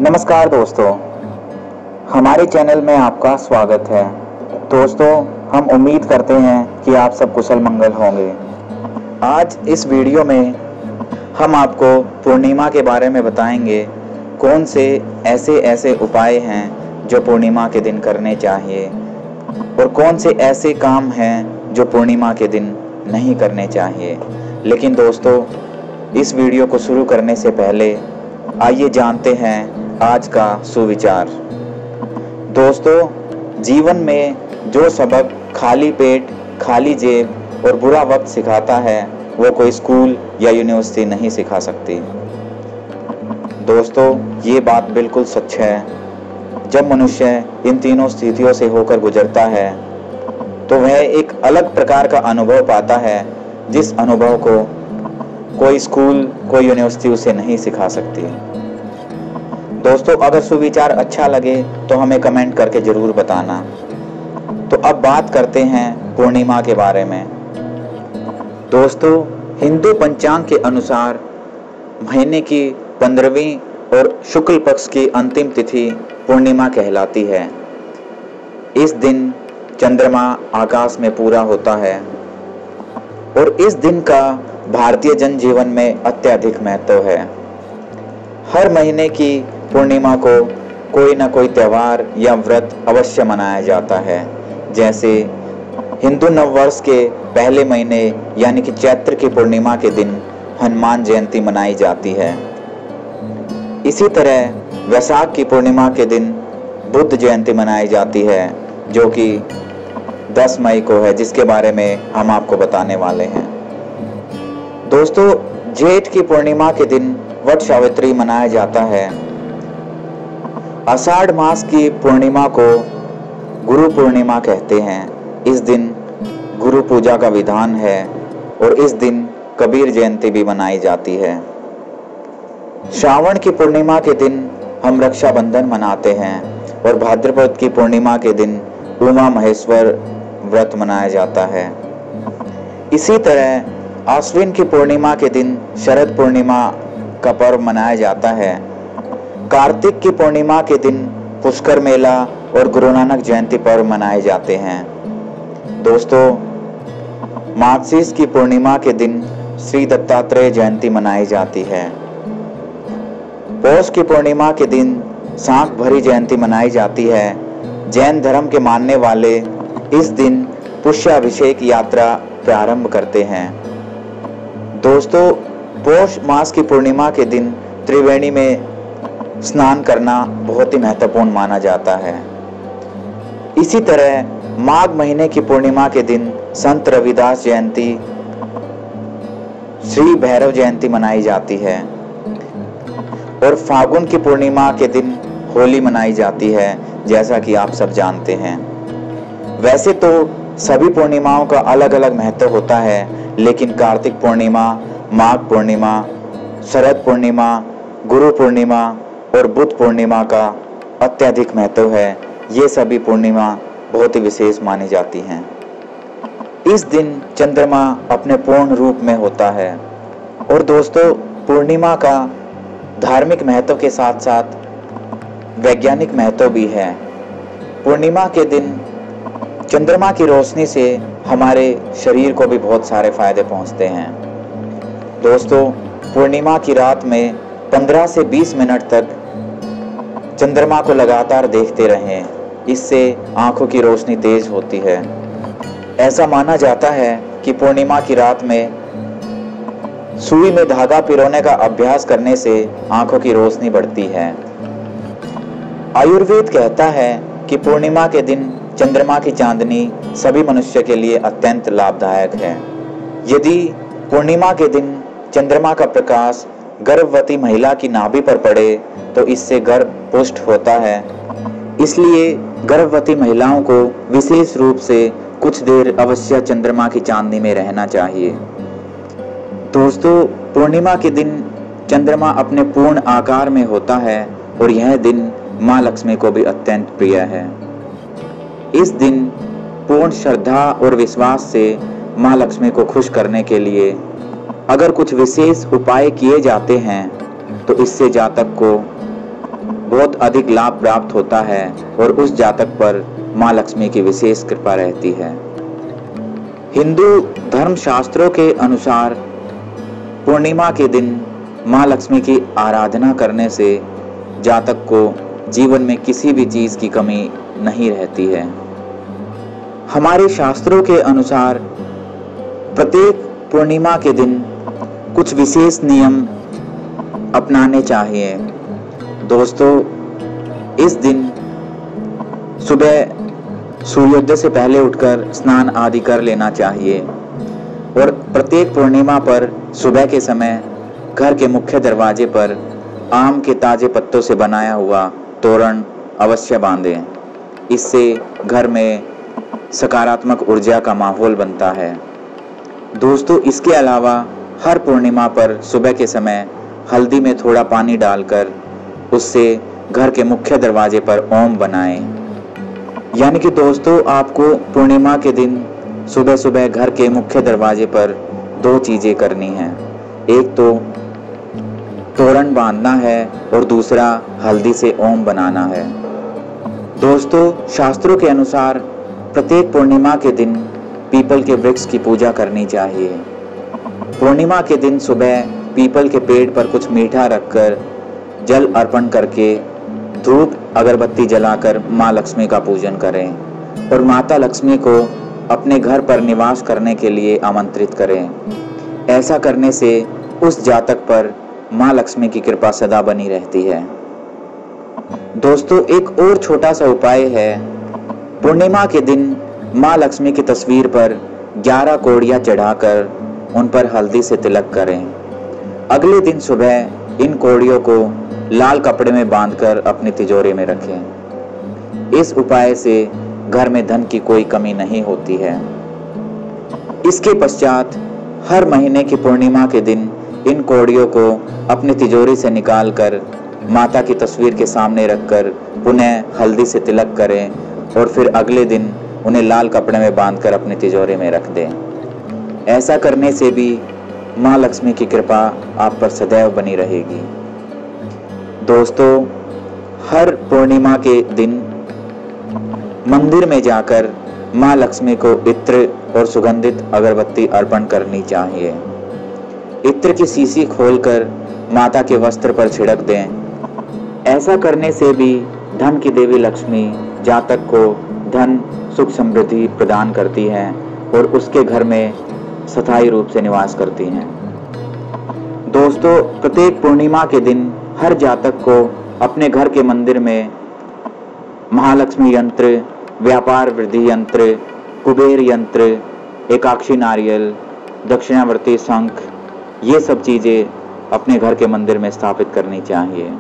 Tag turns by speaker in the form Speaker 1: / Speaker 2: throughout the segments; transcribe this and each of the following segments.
Speaker 1: नमस्कार दोस्तों, हमारे चैनल में आपका स्वागत है। दोस्तों, हम उम्मीद करते हैं कि आप सब कुशल मंगल होंगे। आज इस वीडियो में हम आपको पूर्णिमा के बारे में बताएंगे। कौन से ऐसे उपाय हैं जो पूर्णिमा के दिन करने चाहिए और कौन से ऐसे काम हैं जो पूर्णिमा के दिन नहीं करने चाहिए। लेकिन दोस्तों, इस वीडियो को शुरू करने से पहले आइए जानते हैं आज का सुविचार। दोस्तों, जीवन में जो सबक खाली पेट, खाली जेब और बुरा वक्त सिखाता है, वो कोई स्कूल या यूनिवर्सिटी नहीं सिखा सकती। दोस्तों, ये बात बिल्कुल सच है। जब मनुष्य इन तीनों स्थितियों से होकर गुजरता है तो वह एक अलग प्रकार का अनुभव पाता है, जिस अनुभव को कोई स्कूल, कोई यूनिवर्सिटी उसे नहीं सिखा सकती। दोस्तों, अगर सुविचार अच्छा लगे तो हमें कमेंट करके जरूर बताना। तो अब बात करते हैं पूर्णिमा के बारे में। दोस्तों, हिंदू पंचांग के अनुसार महीने की 15वीं और शुक्ल पक्ष की अंतिम तिथि पूर्णिमा कहलाती है। इस दिन चंद्रमा आकाश में पूरा होता है और इस दिन का भारतीय जनजीवन में अत्यधिक महत्व है। हर महीने की पूर्णिमा को कोई न कोई त्यौहार या व्रत अवश्य मनाया जाता है। जैसे हिंदू नववर्ष के पहले महीने यानी कि चैत्र की पूर्णिमा के दिन हनुमान जयंती मनाई जाती है। इसी तरह वैशाख की पूर्णिमा के दिन बुद्ध जयंती मनाई जाती है, जो कि 10 मई को है, जिसके बारे में हम आपको बताने वाले हैं। दोस्तों, जेठ की पूर्णिमा के दिन वट सावित्री मनाया जाता है। आषाढ़ मास की पूर्णिमा को गुरु पूर्णिमा कहते हैं। इस दिन गुरु पूजा का विधान है और इस दिन कबीर जयंती भी मनाई जाती है। श्रावण की पूर्णिमा के दिन हम रक्षाबंधन मनाते हैं और भाद्रपद की पूर्णिमा के दिन उमा महेश्वर व्रत मनाया जाता है। इसी तरह आश्विन की पूर्णिमा के दिन शरद पूर्णिमा का पर्व मनाया जाता है। कार्तिक की पूर्णिमा के दिन पुष्कर मेला और गुरु नानक जयंती पर्व मनाए जाते हैं। दोस्तों, मार्गशीर्ष की पूर्णिमा के दिन श्री दत्तात्रेय जयंती मनाई जाती है। पौष की पूर्णिमा के दिन शांख भरी जयंती मनाई जाती है। जैन धर्म के मानने वाले इस दिन पुष्याभिषेक यात्रा प्रारंभ करते हैं। दोस्तों, पौष मास की पूर्णिमा के दिन त्रिवेणी में स्नान करना बहुत ही महत्वपूर्ण माना जाता है। इसी तरह माघ महीने की पूर्णिमा के दिन संत रविदास जयंती, श्री भैरव जयंती मनाई जाती है और फागुन की पूर्णिमा के दिन होली मनाई जाती है, जैसा कि आप सब जानते हैं। वैसे तो सभी पूर्णिमाओं का अलग अलग महत्व होता है, लेकिन कार्तिक पूर्णिमा, माघ पूर्णिमा, शरद पूर्णिमा, गुरु पूर्णिमा और बुद्ध पूर्णिमा का अत्यधिक महत्व है। ये सभी पूर्णिमा बहुत ही विशेष मानी जाती हैं। इस दिन चंद्रमा अपने पूर्ण रूप में होता है। और दोस्तों, पूर्णिमा का धार्मिक महत्व के साथ साथ वैज्ञानिक महत्व भी है। पूर्णिमा के दिन चंद्रमा की रोशनी से हमारे शरीर को भी बहुत सारे फायदे पहुंचते हैं। दोस्तों, पूर्णिमा की रात में 15 से 20 मिनट तक चंद्रमा को लगातार देखते रहें। इससे आंखों की रोशनी तेज होती है। ऐसा माना जाता है कि पूर्णिमा की रात में सुई में धागा पिरोने का अभ्यास करने से आंखों की रोशनी बढ़ती है। आयुर्वेद कहता है कि पूर्णिमा के दिन चंद्रमा की चांदनी सभी मनुष्य के लिए अत्यंत लाभदायक है। यदि पूर्णिमा के दिन चंद्रमा का प्रकाश गर्भवती महिला की नाभि पर पड़े तो इससे गर्भ पुष्ट होता है। इसलिए गर्भवती महिलाओं को विशेष रूप से कुछ देर अवश्य चंद्रमा की चांदनी में रहना चाहिए। दोस्तों, पूर्णिमा के दिन चंद्रमा अपने पूर्ण आकार में होता है और यह दिन माँ लक्ष्मी को भी अत्यंत प्रिय है। इस दिन पूर्ण श्रद्धा और विश्वास से माँ लक्ष्मी को खुश करने के लिए अगर कुछ विशेष उपाय किए जाते हैं तो इससे जातक को बहुत अधिक लाभ प्राप्त होता है और उस जातक पर माँ लक्ष्मी की विशेष कृपा रहती है। हिंदू धर्म शास्त्रों के अनुसार पूर्णिमा के दिन माँ लक्ष्मी की आराधना करने से जातक को जीवन में किसी भी चीज की कमी नहीं रहती है। हमारे शास्त्रों के अनुसार प्रत्येक पूर्णिमा के दिन कुछ विशेष नियम अपनाने चाहिए। दोस्तों, इस दिन सुबह सूर्योदय से पहले उठकर स्नान आदि कर लेना चाहिए और प्रत्येक पूर्णिमा पर सुबह के समय घर के मुख्य दरवाजे पर आम के ताजे पत्तों से बनाया हुआ तोरण अवश्य बांधें। इससे घर में सकारात्मक ऊर्जा का माहौल बनता है। दोस्तों, इसके अलावा हर पूर्णिमा पर सुबह के समय हल्दी में थोड़ा पानी डालकर उससे घर के मुख्य दरवाजे पर ओम बनाएं। यानी कि दोस्तों, आपको पूर्णिमा के दिन सुबह सुबह घर के मुख्य दरवाजे पर 2 चीजें करनी हैं। एक तो तोरण बांधना है और दूसरा हल्दी से ओम बनाना है। दोस्तों, शास्त्रों के अनुसार प्रत्येक पूर्णिमा के दिन पीपल के वृक्ष की पूजा करनी चाहिए। पूर्णिमा के दिन सुबह पीपल के पेड़ पर कुछ मीठा रखकर जल अर्पण करके धूप अगरबत्ती जलाकर माँ लक्ष्मी का पूजन करें और माता लक्ष्मी को अपने घर पर निवास करने के लिए आमंत्रित करें। ऐसा करने से उस जातक पर माँ लक्ष्मी की कृपा सदा बनी रहती है। दोस्तों, एक और छोटा सा उपाय है। पूर्णिमा के दिन माँ लक्ष्मी की तस्वीर पर 11 कौड़ियाँ चढ़ाकर उन पर हल्दी से तिलक करें। अगले दिन सुबह इन कौड़ियों को लाल कपड़े में बांधकर अपनी तिजोरी में रखें। इस उपाय से घर में धन की कोई कमी नहीं होती है। इसके पश्चात हर महीने की पूर्णिमा के दिन इन कौड़ियों को अपनी तिजोरी से निकालकर माता की तस्वीर के सामने रखकर पुनः हल्दी से तिलक करें और फिर अगले दिन उन्हें लाल कपड़े में बांधकर अपनी तिजोरी में रख दें। ऐसा करने से भी माँ लक्ष्मी की कृपा आप पर सदैव बनी रहेगी। दोस्तों, हर पूर्णिमा के दिन मंदिर में जाकर माँ लक्ष्मी को इत्र और सुगंधित अगरबत्ती अर्पण करनी चाहिए। इत्र की शीशी खोलकर माता के वस्त्र पर छिड़क दें। ऐसा करने से भी धन की देवी लक्ष्मी जातक को धन सुख समृद्धि प्रदान करती है और उसके घर में स्थायी रूप से निवास करती हैं। दोस्तों, प्रत्येक पूर्णिमा के दिन हर जातक को अपने घर के मंदिर में महालक्ष्मी यंत्र, व्यापार वृद्धि यंत्र, कुबेर यंत्र, एकाक्षी नारियल, दक्षिणावर्ती शंख, ये सब चीज़ें अपने घर के मंदिर में स्थापित करनी चाहिए।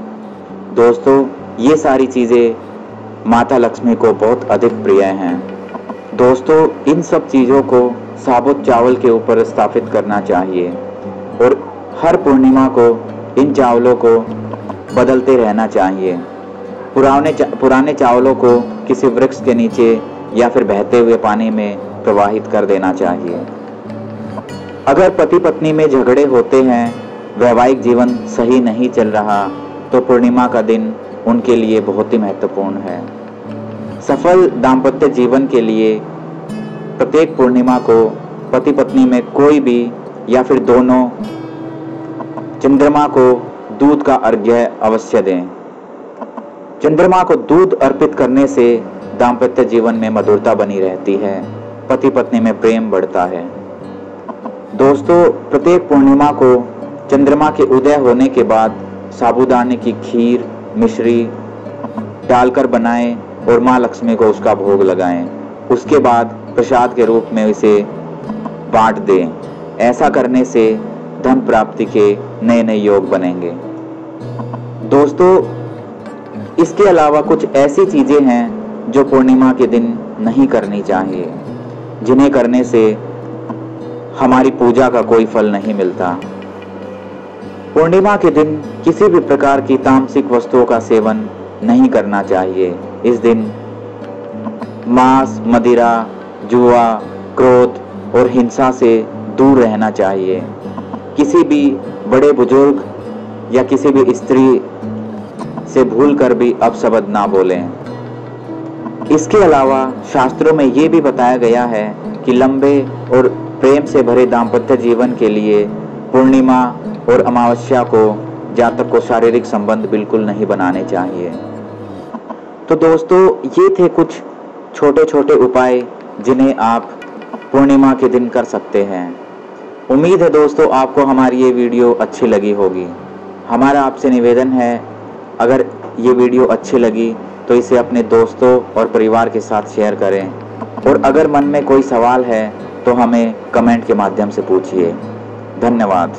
Speaker 1: दोस्तों, ये सारी चीज़ें माता लक्ष्मी को बहुत अधिक प्रिय हैं। दोस्तों, इन सब चीज़ों को साबुत चावल के ऊपर स्थापित करना चाहिए और हर पूर्णिमा को इन चावलों को बदलते रहना चाहिए। पुराने चावलों को किसी वृक्ष के नीचे या फिर बहते हुए पानी में प्रवाहित कर देना चाहिए। अगर पति पत्नी में झगड़े होते हैं, वैवाहिक जीवन सही नहीं चल रहा, तो पूर्णिमा का दिन उनके लिए बहुत ही महत्वपूर्ण है। सफल दाम्पत्य जीवन के लिए प्रत्येक पूर्णिमा को पति पत्नी में कोई भी या फिर दोनों चंद्रमा को दूध का अर्घ्य अवश्य दें। चंद्रमा को दूध अर्पित करने से दाम्पत्य जीवन में मधुरता बनी रहती है, पति पत्नी में प्रेम बढ़ता है। दोस्तों, प्रत्येक पूर्णिमा को चंद्रमा के उदय होने के बाद साबूदाने की खीर, मिश्री डालकर बनाएं और माँ लक्ष्मी को उसका भोग लगाएं। उसके बाद प्रसाद के रूप में इसे बांट दें। ऐसा करने से धन प्राप्ति के नए नए योग बनेंगे। दोस्तों, इसके अलावा कुछ ऐसी चीजें हैं जो पूर्णिमा के दिन नहीं करनी चाहिए, जिन्हें करने से हमारी पूजा का कोई फल नहीं मिलता। पूर्णिमा के दिन किसी भी प्रकार की तामसिक वस्तुओं का सेवन नहीं करना चाहिए। इस दिन मांस, मदिरा, जुआ, क्रोध और हिंसा से दूर रहना चाहिए। किसी भी बड़े बुजुर्ग या किसी भी स्त्री से भूलकर भी अपशब्द ना बोलें। इसके अलावा शास्त्रों में ये भी बताया गया है कि लंबे और प्रेम से भरे दाम्पत्य जीवन के लिए पूर्णिमा और अमावस्या को जातक को शारीरिक संबंध बिल्कुल नहीं बनाने चाहिए। तो दोस्तों, ये थे कुछ छोटे छोटे उपाय जिन्हें आप पूर्णिमा के दिन कर सकते हैं। उम्मीद है दोस्तों आपको हमारी ये वीडियो अच्छी लगी होगी। हमारा आपसे निवेदन है, अगर ये वीडियो अच्छी लगी तो इसे अपने दोस्तों और परिवार के साथ शेयर करें, और अगर मन में कोई सवाल है तो हमें कमेंट के माध्यम से पूछिए। धन्यवाद।